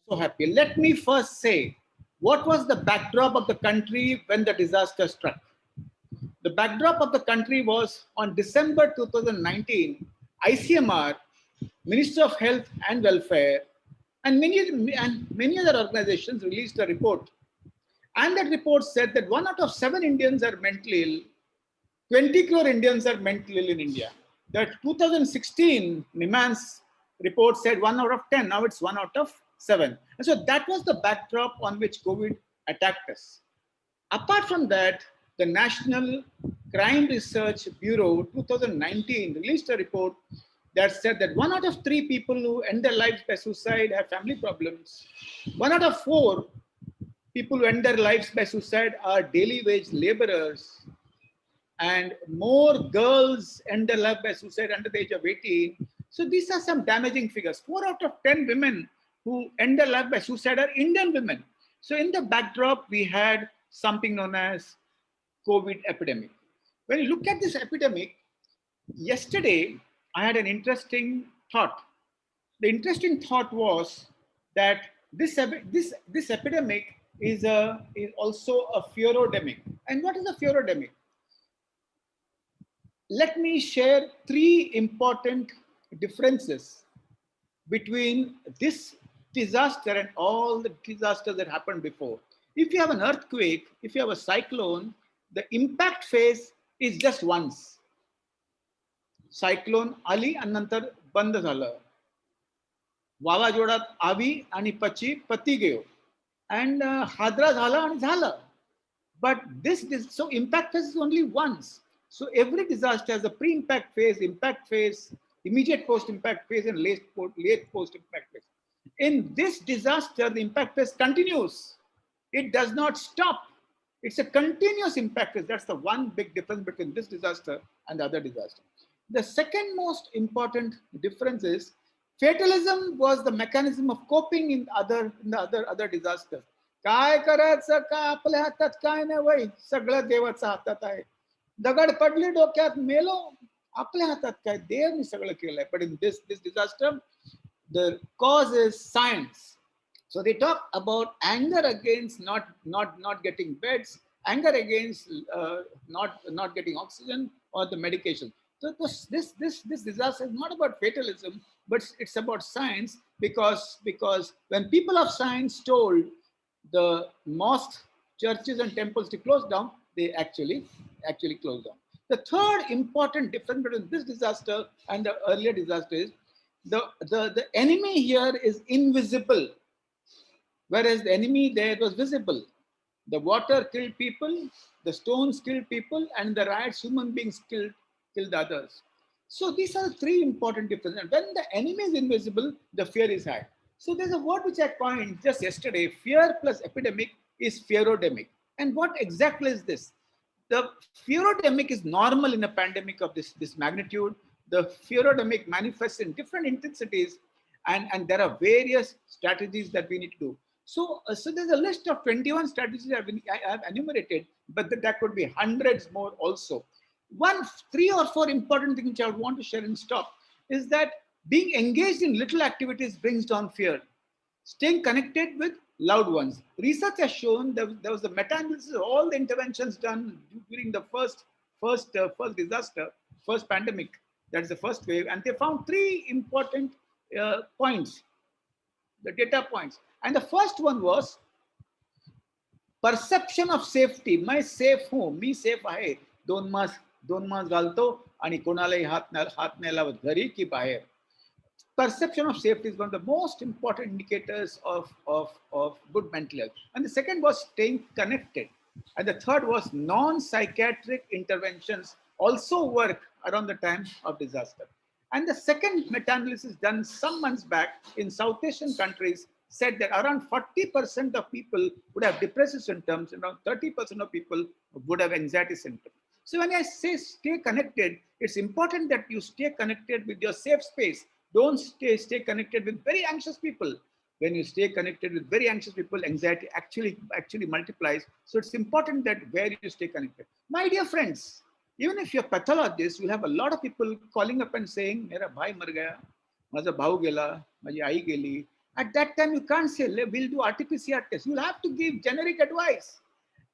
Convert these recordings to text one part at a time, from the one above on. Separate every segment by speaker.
Speaker 1: So happy. Let me first say what was the backdrop of the country when the disaster struck. The backdrop of the country was on December 2019, ICMR, Minister of Health and Welfare, and many other organizations released a report. And that report said that 1 out of 7 Indians are mentally ill, 20 crore Indians are mentally ill in India. The 2016 NIMANS report said 1 out of 10. Now it's 1 out of 7. And so that was the backdrop on which COVID attacked us. Apart from that, the National Crime Research Bureau 2019 released a report that said that 1 out of 3 people who end their lives by suicide have family problems. 1 out of 4 people who end their lives by suicide are daily wage laborers, and more girls end their life by suicide under the age of 18. So these are some damaging figures. 4 out of 10 women who end their life by suicide are Indian women. So in the backdrop, we had something known as COVID epidemic. When you look at this epidemic, yesterday I had an interesting thought. The interesting thought was that this epidemic is also a fearodemic. And what is a fearodemic? Let me share 3 important differences between this disaster and all the disasters that happened before. If you have an earthquake, if you have a cyclone, the impact phase is just once. Cyclone आली आणि नंतर बंद झालं. वावाजोडात आवी आणि पती गेलो. And हादरा झाला आणि झालं. But so impact phase is only once. So every disaster has a pre-impact phase, impact phase, immediate post-impact phase, and late post-impact phase. In this disaster, the impact phase continues. It does not stop. It's a continuous impact phase. That's the one big difference between this disaster and the other disaster. The second most important difference is fatalism was the mechanism of coping in the other disasters. काय करायचं का आपल्या हातात काय नाही वय सगळं देवाच्या हातात आहे दगड पडली डोक्यात मेलो आपल्या हातात काय देवनी सगळं केलंय but in this disaster the cause is science. So they talk about anger against not getting beds, anger against not getting oxygen or the medication. So this disaster is not about fatalism, but it's about science because when people of science told the mosques, churches, and temples to close down, they actually closed down. The third important difference between this disaster and the earlier disaster is the enemy here is invisible, whereas the enemy there was visible. The water killed people, the stones killed people, and the riots, human beings killed others. So these are 3 important differences. And when the enemy is invisible, the fear is high. So there's a word which I coined just yesterday, fear plus epidemic is fearodemic. And what exactly is this? The fearodemic is normal in a pandemic of this magnitude. The fearodemic manifests in different intensities, and there are various strategies that we need to do. So there's a list of 21 strategies I have enumerated, but that could be hundreds more also. 3 or 4 important things which I would want to share and stop is that being engaged in little activities brings down fear. Staying connected with loved ones. Research has shown that there was a meta-analysis of all the interventions done during the first disaster, first pandemic. That is the first wave, and they found 3 important points, the data points. And the first one was perception of safety. मैं safe हूँ, मी safe आहे. 2 mask घालतो आणि कोणालाही हात नाही लावत घरी की बाहेर. Perception of safety is one of the most important indicators of good mental health. And the second was staying connected. And the third was non-psychiatric interventions also work around the time of disaster. And the second meta-analysis done some months back in South Asian countries said that around 40% of people would have depressive symptoms, and around 30% of people would have anxiety symptoms. So when I say stay connected, it's important that you stay connected with your safe space. Don't stay connected with very anxious people. When you stay connected with very anxious people, anxiety actually multiplies. So it's important that where you stay connected. My dear friends, even if you're pathologist, you'll have a lot of people calling up and saying, "Mera bhai mar gaya, माझा भाऊ गेला, माझी आई गेली, At that time, you can't say, we'll do RT-PCR test. You'll have to give generic advice.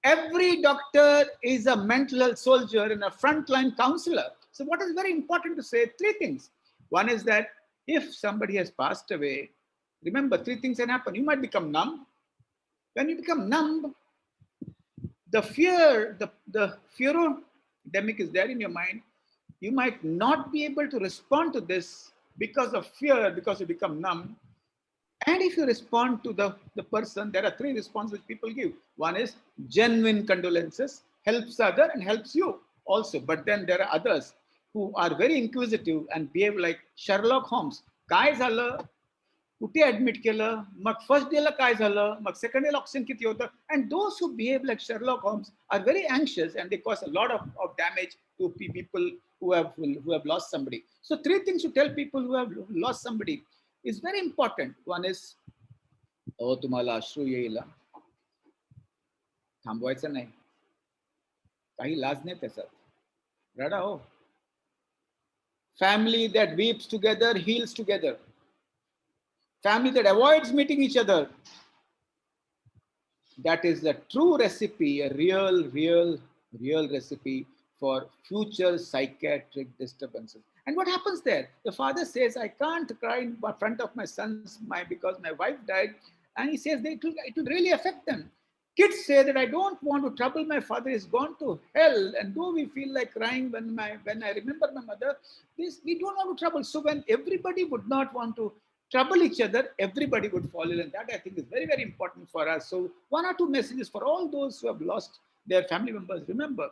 Speaker 1: Every doctor is a mental health soldier and a frontline counselor. So what is very important to say, three things. One is that if somebody has passed away, remember, three things can happen. You might become numb. When you become numb, the fear, the fearodemic is there in your mind. You might not be able to respond to this because of fear, because you become numb. And if you respond to the person, there are three responses people give. One is genuine condolences, helps other and helps you also. But then there are others who are very inquisitive and behave like Sherlock Holmes. काय झालं? कुठे admit केलं? मग first डेला काय झालं? मग second डेला oxygen किती होतं? And those who behave like Sherlock Holmes are very anxious and they cause a lot of damage to people who have lost somebody. So three things to tell people who have lost somebody is very important. One is, तुम्हाला अश्रू येईल, थांबवायचं नाही, काही लाज नाही त्याच्यात, रडा हो. Family that weeps together heals together. Family that avoids meeting each other, that is the true recipe, a real recipe for future psychiatric disturbances. And what happens there? The father says, I can't cry in front of my sons because my wife died. And he says it will really affect them. Kids say that I don't want to trouble my father, he's gone to hell. And though we feel like crying when I remember my mother, we don't want to trouble. So when everybody would not want to trouble each other, everybody would fall ill. And that I think is very, very important for us. So one or two messages for all those who have lost their family members. Remember,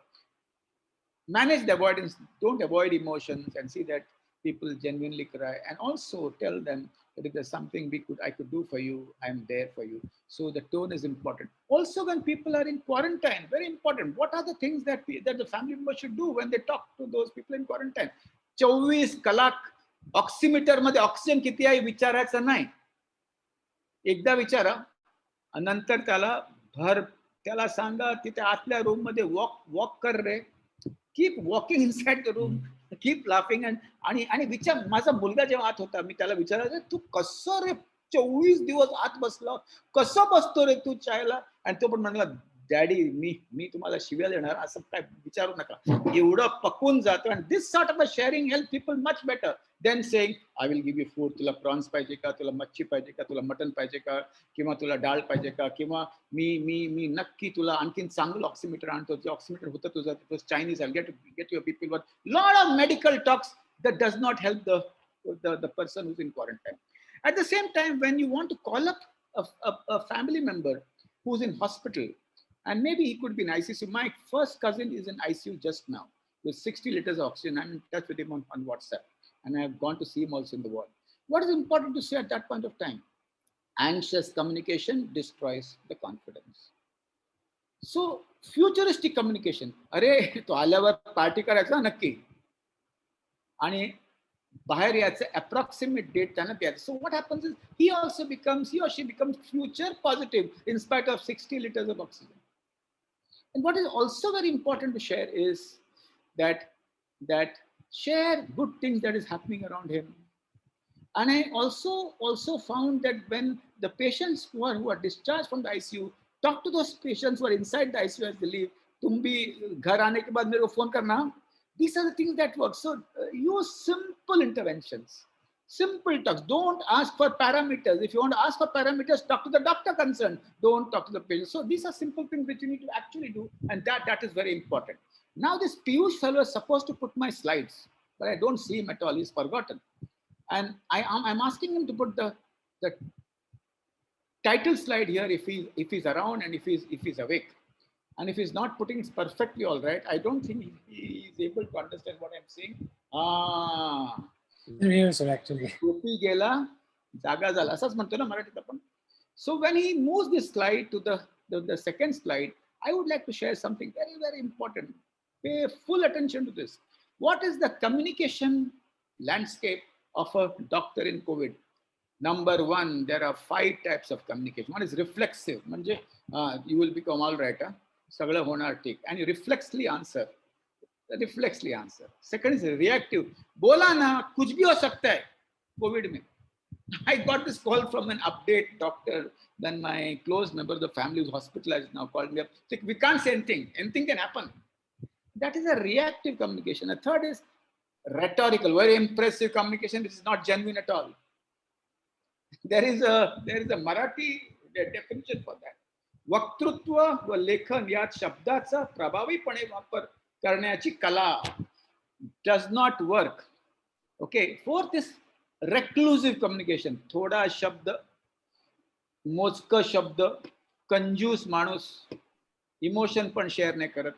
Speaker 1: manage the avoidance, don't avoid emotions, and see that people genuinely cry. And also tell them that if there's something I could do for you, I'm there for you. So the tone is important. Also, when people are in quarantine, very important. What are the things that the family members should do when they talk to those people in quarantine? 24 कलाक oximeter मध्ये oxygen किती आहे विचारायचं नाही. एकदा विचारा, नंतर त्याला सांगा तिथे आतल्या रूम मध्ये वॉक कर रे, keep walking inside the room, keep laughing. आणि विचार, माझा मुलगा जेव्हा आत होता, मी त्याला विचारायचं, तू कसं रे 24 दिवस आत बसला, कसं बसतो रे तू चायला? आणि तो पण म्हणला, डॅडी मी तुम्हाला शिव्या देणार असं काय विचारू नका, एवढं पकून जातो. And this sort of a sharing help people much better than saying I will give you food. तुला प्रॉन्स पाहिजे का, तुला मच्छी पाहिजे का, तुला मटन पाहिजे का, किंवा तुला डाळ पाहिजे का, किंवा मी नक्की तुला आणखीन चांगलं ऑक्सिमीटर आणतो. जे ऑक्सिमीटर होतं तुझं Chinese, I get your people. But lot of medical talks that does not help the person who's in quarantine. At the same time, when you want to call up a family member who's in hospital, and maybe he could be in ICU. My first cousin is in ICU just now with 60 liters of oxygen. I'm in touch with him on WhatsApp, and I have gone to see him also in the ward. What is important to say at that point of time? Anxious communication destroys the confidence. So futuristic communication, अरे तो आल्यावर party करायचा नक्की, आणि बाहेर याचं approximate date त्यांना द्यायचं. So what happens is he or she becomes future positive in spite of 60 liters of oxygen. And what is also very important to share is that share good things that is happening around him. And I also found that when the patients who are discharged from the ICU, talk to those patients who are inside the ICU as they leave. तुम भी घर आने के बाद मेरे को phone करना. These are the things that work. So use simple interventions, simple talks. Don't ask for parameters. If you want to ask for parameters, talk to the doctor concerned. Don't talk to the patient. So these are simple things which you need to actually do, and that is very important. Now this Piyush fellow is supposed to put my slides, but I don't see him at all. He's forgotten, and I'm asking him to put the title slide here if he's around and if he's awake. And if he's not putting it perfectly all right, I don't think he is able to understand what I'm saying.
Speaker 2: Yes, actually.
Speaker 1: So when he moves this slide to the second slide, I would like to share something very, very important. Pay full attention to this. What is the communication landscape of a doctor in COVID? Number one, there are 5 types of communication. One is reflexive. You will become all right. सगळं होणार ठीक, and you reflexly answer. Second is reactive. बोला ना, कुछ भी हो सकता है कोविड में. I got this call from an update doctor. Then my close member of the family who's hospitalized now called me up. Like, we can't say anything. Anything can happen. That is a reactive communication. A third is rhetorical, very impressive communication, which is not genuine at all. There is a Marathi definition for that. वक्तृत्व व लेखन यात शब्दाचा प्रभावीपणे वापर करण्याची कला does not work. Okay. Fourth is reclusive communication. थोडा शब्द, मोजक शब्द, कंजूस माणूस, इमोशन पण शेअर नाही करत,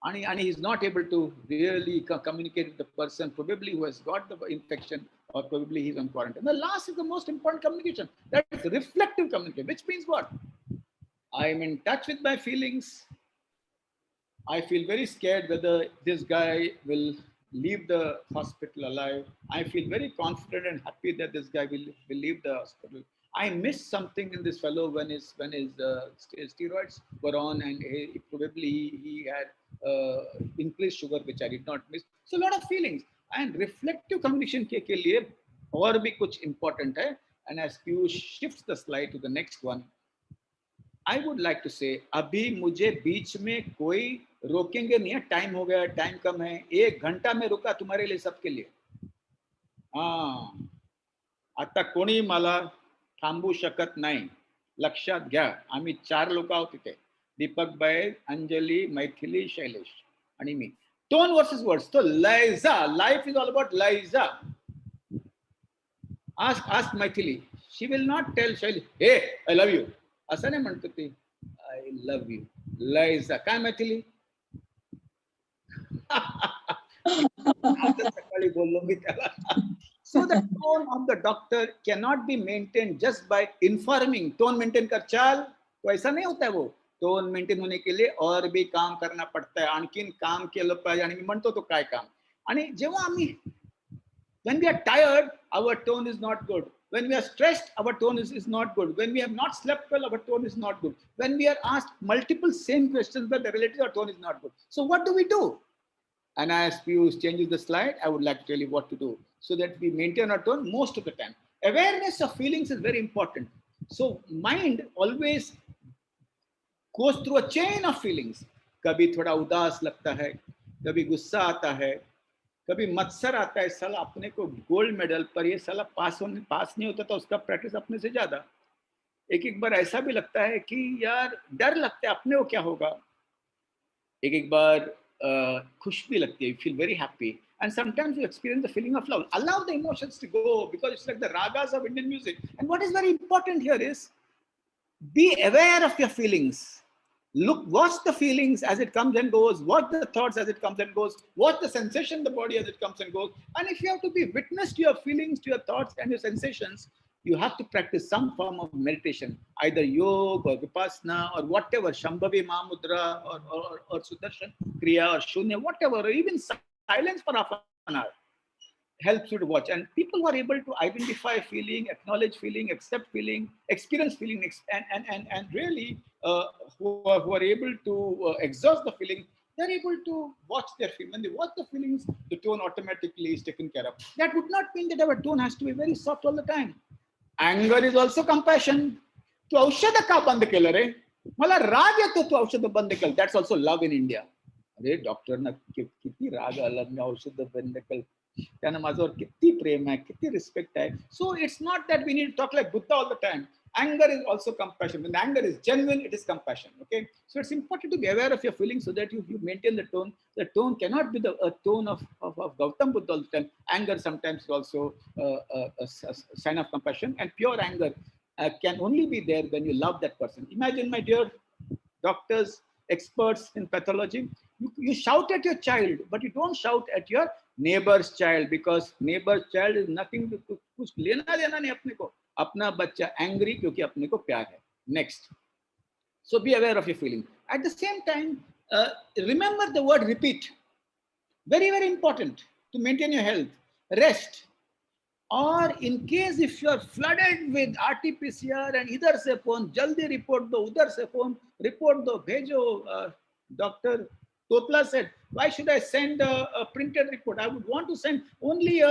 Speaker 1: and he's not able to really communicate with the person probably who has got the infection, or probably he's on quarantine. The last is the most important communication. That is reflective communication, which means what? I am in touch with my feelings. I feel very scared whether this guy will leave the hospital alive. I feel very confident and happy that this guy will leave the hospital. I missed something in this fellow when his steroids were on, and he had increased sugar, which I did not miss. So a lot of feelings. And reflective communication के लिए और भी कुछ important है. And as Piyush shifts the slide to the next one, I would like to say, अभी मुझे बीच में कोई रोकेंगे नहीं है. टाइम हो गया, टाइम कम है. 1 घंटा में रुका तुम्हारे लिए, सबके लिए. आता कोणी मला थांबू शकत नाही. लक्षात घ्या, आम्ही 4 लोक आहोत तिथे. दीपक भाई, अंजली, मैथिली, शैलेश आणि मी. Tone versus words. तो लयजा, लाइफ इज ऑल अबाउट लयजा. ask Maithili, she will not tell Shailesh, hey, I love you. असं नाही म्हणतो ती, I love you. लयजा. काय मैथिली? सकाळी बोललो मी त्याला. So the tone of the doctor cannot be maintained just by informing. Tone maintain कर चल, तो ऐसा नहीं होता है वो. Tone maintain होने के लिए और भी काम करना पड़ता है. आणखीन काम केलं पाहिजे. आणि मी म्हणतो तो काय काम. आणि जेव्हा आम्ही, when we are tired, our tone is not good. When we are stressed, our tone is not good. When we have not slept well, our tone is not good. When we are asked multiple same questions but related, our tone is not good. So what do we do? And as Piyush changes the slide, I would like to tell you what to do so that we maintain our tone most of the time. Awareness of feelings is very important. So mind always goes through a chain of feelings. कभी थोड़ा उदास लगता है, कभी गुस्सा आता है, कभी मत्सर आता है. साला अपने को गोल्ड मेडल पर ये साला पास नहीं होता था, उसका प्रैक्टिस अपने से ज्यादा. एक बार ऐसा भी लगता है कि यार डर लगता है अपने को क्या होगा. एक बार खुश भी लगती है, you feel very happy, and sometimes you experience the feeling of love. Allow the emotions to go, because it's like the ragas of Indian music. And what is very important here is be aware of your feelings. Look, watch the feelings as it comes and goes, watch the thoughts as it comes and goes, watch the sensation in the body as it comes and goes. And if you have to be witness to your feelings, to your thoughts and your sensations, you have to practice some form of meditation, either yoga or vipassana or whatever, Shambhavi Mahamudra or Sudarshan Kriya or Shunya, whatever, or even silence for half an hour helps you to watch. And people who are able to identify feeling, acknowledge feeling, accept feeling, experience feeling, and really who are able to exhaust the feeling, they're able to watch their feelings. When they watch the feelings, the tone automatically is taken care of. That would not mean that our tone has to be very soft all the time. Anger is also compassion. तू औषध का बंद केलं रे? मला राग येतो, तू औषध बंद केलं. That's also love in India. अरे डॉक्टर ना किती राग आला, मी औषध बंद केलं. त्यानं माझ्यावर किती प्रेम आहे, किती रिस्पेक्ट आहे. So it's not that we need to talk like Buddha all the time. Anger is also compassion. When anger is genuine, it is compassion. Okay, so it's important to be aware of your feelings so that you maintain the tone. The tone cannot be a tone of Gautam Buddha all the time. Anger sometimes is also a sign of compassion, and pure anger can only be there when you love that person. Imagine, my dear doctors, experts in pathology, you shout at your child, but you don't shout at your neighbor's child, because neighbor's child is nothing to कुछ लेना देना नहीं अपने को. अपना बच्चा angry क्योंकि अपने को प्यार है. Next. So be aware of your feeling. At the same time, remember the word repeat. Very, very important to maintain your health. Rest. Or in case if you are flooded with RT-PCR and इधर से phone, जल्दी report दो, उधर से phone, report दो, भेजो. Dr. Totla said, why should I send a printed report? I would want to send only a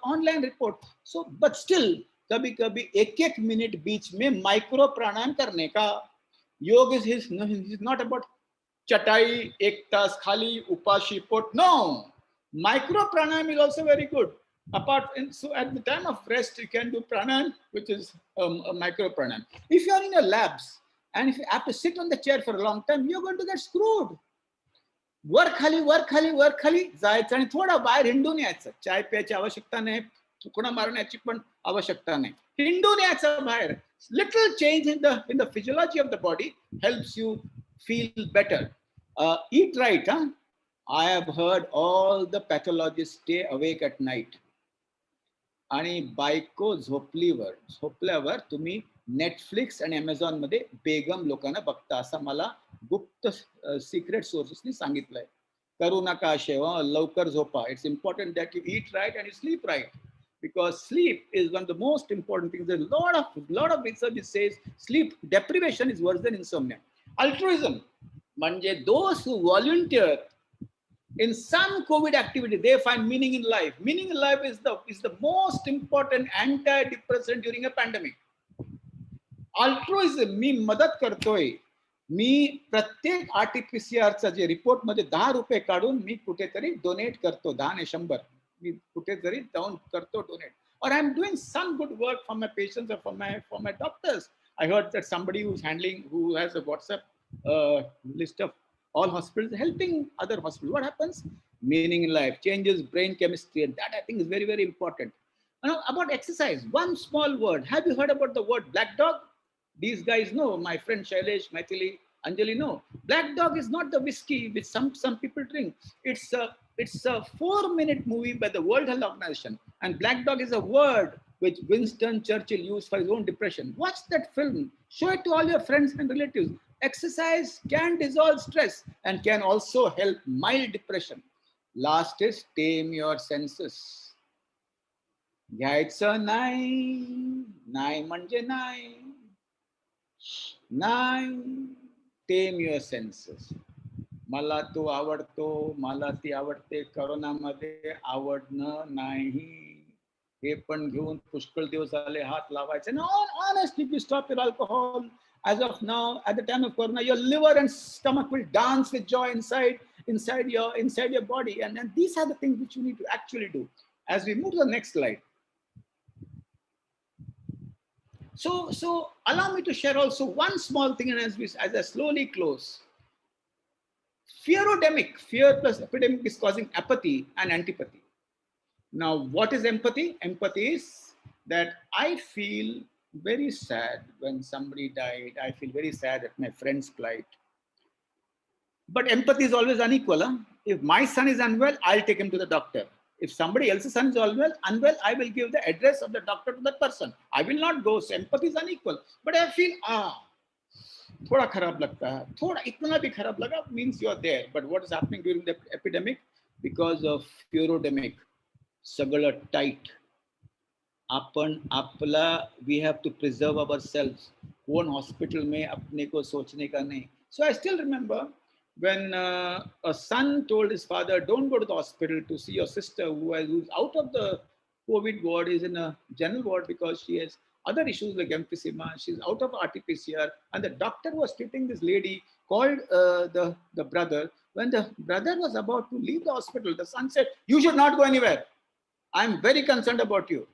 Speaker 1: online report. So, but still, कभी कभी एक एक मिनट बीच में माइक्रो प्राणायाम करने का. योग इज नॉट अबाउट चटाई एक तास खाली उपाशी पोट. No, micro pranayam is also very good. So at the time of rest, you can do pranayam, which is a micro pranayam. If you are in your labs and if you have to sit on the chair for a long time, you're going to get screwed. वर खाली जायचं आणि थोडा बाहेर हिंडून यायचं. चाय प्यायची आवश्यकता नाही, तुकडा मारण्याची पण आवश्यकता नाही. हिंडून यायचं बाहेर. Little change in the physiology of the body helps you feel better. Eat right, huh? I have heard all the pathologists stay awake at night. आणि बायको झोपल्यावर तुम्ही नेटफ्लिक्स आणि अमेझॉन मध्ये बेगम लोकांना बघता असं मला गुप्त सिक्रेट सोर्सेसनी सांगितलंय. करू नका असे, लवकर झोपा. It's important that you eat right and you sleep right, because sleep is one of the most important things. There's a lot of research that says sleep deprivation is worse than insomnia. Altruism, म्हणजे those who volunteer in some COVID activity, they find meaning in life. Meaning in life is the most important antidepressant during a pandemic. Altruism, मी मदत करतोय. मी प्रत्येक RT-PCR जे report मध्ये 10 रुपये काढून मी कुठेतरी donate करतो. 10 ने 100 मी कुठेतरी जाऊन करतो donate. Or I'm doing some good work for my patients or for my doctors. I heard that somebody who has a WhatsApp list of all hospitals helping other hospitals. What happens? Meaning in life, changes brain chemistry, and that I think is very, very important. Now, about exercise, one small word. Have you heard about the word black dog? These guys know. My friend Shailesh, Maithili, Anjali know. Black dog is not the whiskey which some people drink. It's a 4-minute movie by the World Health Organization, and black dog is a word which Winston Churchill used for his own depression. Watch that film. Show it to all your friends and relatives. Exercise can dissolve stress and can also help mild depression. Last is tame your senses. घ्यायचं नाही म्हणजे नाही. Tame your senses. मला तो आवडतो, मला ती आवडते, करोनामध्ये आवडणं नाही. हे पण घेऊन पुष्कळ दिवस झाले हात लावायचे. No, honestly, if you stop your alcohol, as of now, at the time of corona, your liver and stomach will dance with joy inside your body. And these are the things which you need to actually do. As we move to the next slide. So allow me to share also one small thing, and as I slowly close. Fear plus epidemic is causing apathy and antipathy. Now, what is empathy? Empathy is that I feel very sad when somebody died. I feel very sad at my friend's plight. But empathy is always unequal. Huh? If my son is unwell, I'll take him to the doctor. If somebody else's son is unwell, I will give the address of the doctor to that person. I will not go. So empathy is unequal. But I feel, थोड़ा खराब लगता है, थोड़ा इतना भी खराब लगा means you are there. But what is happening during the epidemic? Because of Furodemic, सगळं tight. आपण आपला, we have to preserve ourselves. कोण hospital में अपने को सोचने का नहीं. So I still remember when a son told his father, don't go to the hospital to see your sister who's out of the COVID ward, is in a general ward because she has other issues like emphysema. She's out of RT-PCR, and the doctor was treating this lady, called the brother. When the brother was about to leave the hospital, the son said, you should not go anywhere. I'm very concerned about you.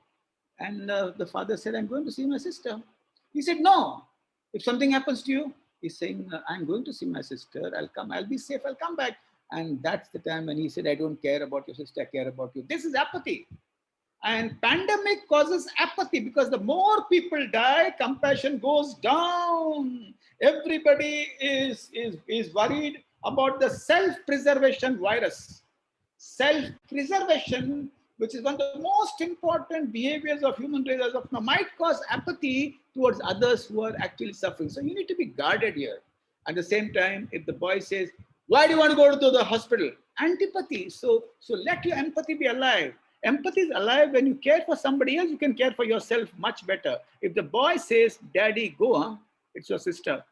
Speaker 1: And the father said, I'm going to see my sister. He said, no, if something happens to you, he's saying, I'm going to see my sister. I'll be safe. I'll come back. And that's the time when he said, I don't care about your sister. I care about you. This is apathy. And pandemic causes apathy because the more people die, compassion goes down. Everybody is worried about the self-preservation virus. Self-preservation, which is one of the most important behaviors of human race as of now, might cause apathy towards others who are actually suffering. So you need to be guarded here. At the same time, if the boy says, why do you want to go to the hospital? Antipathy. So let your empathy be alive. Empathy is alive when you care for somebody else, you can care for yourself much better. If the boy says, Daddy, go, huh? It's your sister.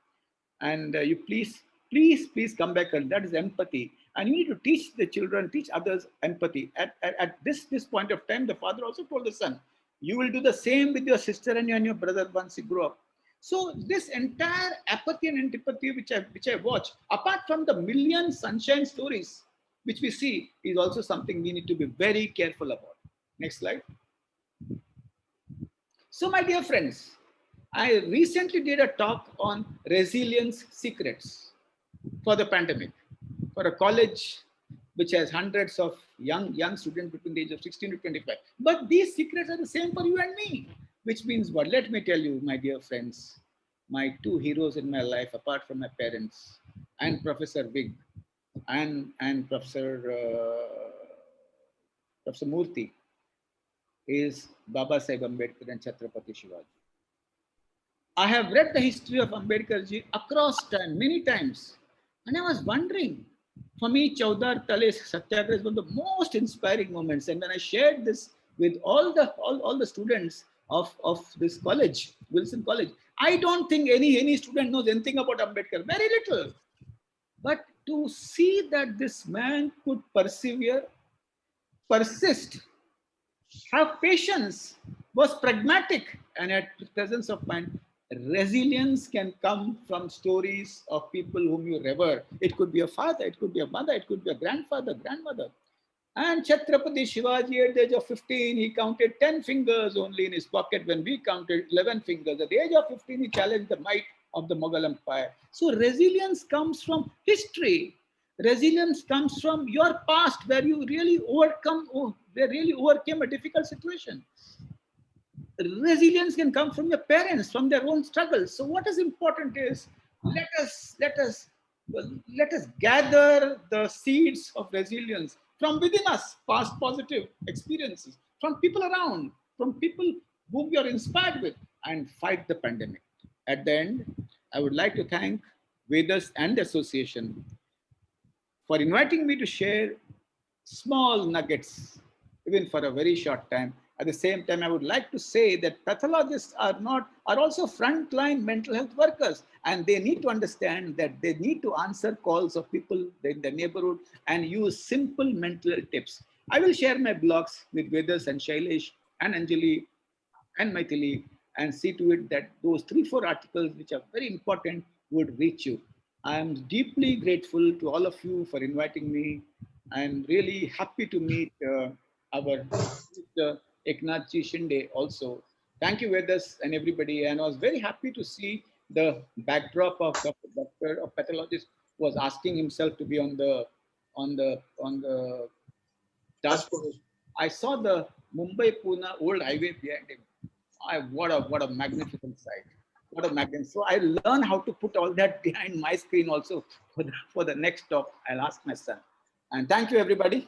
Speaker 1: And you please come back. And that is empathy. And you need to teach the children, teach others empathy. At this point of time, the father also told the son, You will do the same with your sister and your brother once you grow up. So this entire apathy and antipathy which I watch, apart from the million sunshine stories which we see, is also something we need to be very careful about. Next slide. So my dear friends, I recently did a talk on resilience secrets for the pandemic, for a college which has hundreds of young students between the age of 16 to 25. But these secrets are the same for you and me, which means what? Let me tell you, my dear friends, my two heroes in my life, apart from my parents and Professor Vig and Professor Murthy, is Baba Sahib Ambedkar and Chhatrapati Shivaji. I have read the history of Ambedkar ji across time, many times. And I was wondering, for me, Chaudhar Tale Satyagraha is one of the most inspiring moments. And when I shared this with all the students of this college, Wilson College, I don't think any student knows anything about Ambedkar, very little. But to see that this man could persevere, persist, have patience, was pragmatic, and at presence of mind. Resilience can come from stories of people whom you revere. It could be a father, it could be a mother, it could be a grandfather, grandmother. And Chhatrapati Shivaji, at the age of 15, he counted 10 fingers only in his pocket when we counted 11 fingers. At the age of 15, he challenged the might of the Mughal Empire. So resilience comes from history. Resilience comes from your past where you really overcame a difficult situation. Resilience can come from your parents, from their own struggles. So what is important is let us gather the seeds of resilience from within us, past positive experiences, from people around, from people whom you are inspired with, and fight the pandemic. At the end, I would like to thank Vedas and the association for inviting me to share small nuggets, even for a very short time. At the same time, I would like to say that pathologists are also frontline mental health workers, and they need to understand that they need to answer calls of people in the neighborhood and use simple mental tips. I will share my blogs with Vedas and Shailesh and Anjali and Maithili and see to it that those 3-4 articles which are very important would reach you. I am deeply grateful to all of you for inviting me. I'm really happy to meet our Eknathji Shinde also. Thank you, Vedas and everybody. And I was very happy to see the backdrop of Doctor of Pathologist was asking himself to be on the task force. I saw the Mumbai Pune old highway behind him. What a magnificent sight. What a magnificent. So I learn how to put all that behind my screen also for the next talk. I'll ask my son. And thank you, everybody.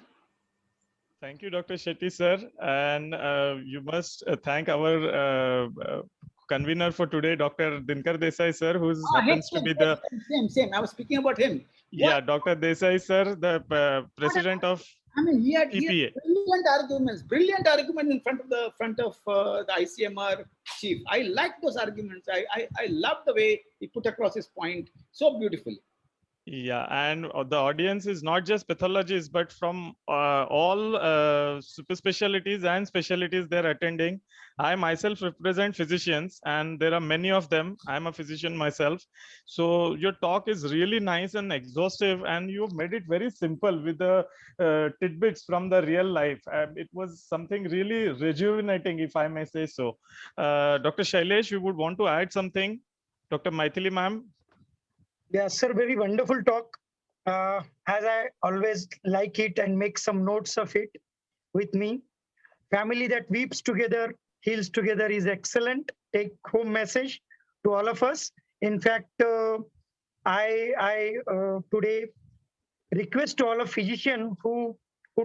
Speaker 2: Thank you, Dr. Shetty, sir. And you must thank our convener for today, Dr. Dinkar Desai, sir, who happens to be the...
Speaker 1: Same. I was speaking about him.
Speaker 2: Yeah, Dr. Desai, sir, the president of
Speaker 1: he had
Speaker 2: EPA.
Speaker 1: Brilliant arguments in front of the ICMR chief. I like those arguments. I love the way he put across his point so beautifully.
Speaker 2: Yeah, and the audience is not just pathologists, but from all super specialties and specialties they're attending. I myself represent physicians, and there are many of them. I'm a physician myself. So your talk is really nice and exhaustive, and you've made it very simple with the tidbits from the real life. It was something really rejuvenating, if I may say so. Dr. Shailesh, you would want to add something? Dr. Maithili, ma'am?
Speaker 3: Yes, sir, very wonderful talk. As I always like it and make some notes of it with me. Family that weeps together, heals together is excellent. Take home message to all of us. In fact, I today request to all of physicians who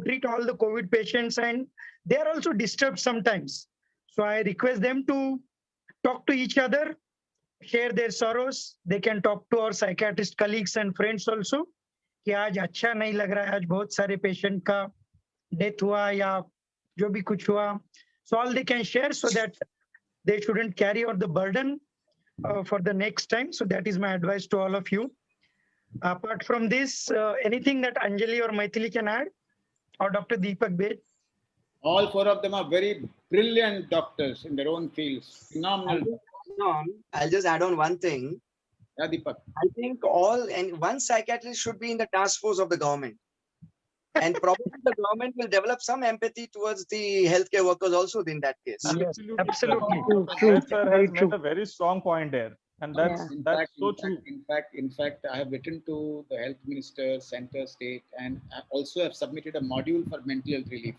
Speaker 3: treat all the COVID patients, and they are also disturbed sometimes. So I request them to talk to each other, share their sorrows. They can talk to our psychiatrist colleagues and friends also कि आज अच्छा नहीं लग रहा है, आज बहुत सारे पेशेंट का डेथ हुआ या जो भी कुछ हुआ. So all they can share so that they shouldn't carry out the burden for the next time. So that is my advice to all of you. Apart from this, anything that Anjali or Maithili can add, or Dr. Deepak Bed?
Speaker 1: All four of them are very brilliant doctors in their own fields. Phenomenal.
Speaker 4: I'll just add on one thing.
Speaker 1: Yeah, Deepak.
Speaker 4: I think one psychiatrist should be in the task force of the government. And probably the government will develop some empathy towards the healthcare workers also in that case.
Speaker 3: Yes,
Speaker 2: Absolutely,
Speaker 3: absolutely.
Speaker 2: True.
Speaker 5: True.
Speaker 2: Sir
Speaker 5: Very
Speaker 2: has made
Speaker 5: true.
Speaker 2: a very strong point there, and that's so true.
Speaker 1: In fact, I have written to the health minister, center, state, and I also have submitted a module for mental health relief.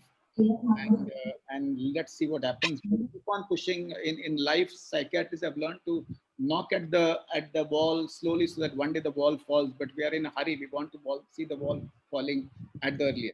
Speaker 1: And let's see what happens. We'll keep on pushing. In life, psychiatrists have learned to knock at the wall slowly, so that one day the wall falls. But we are in a hurry. We want to see the wall falling at the earliest.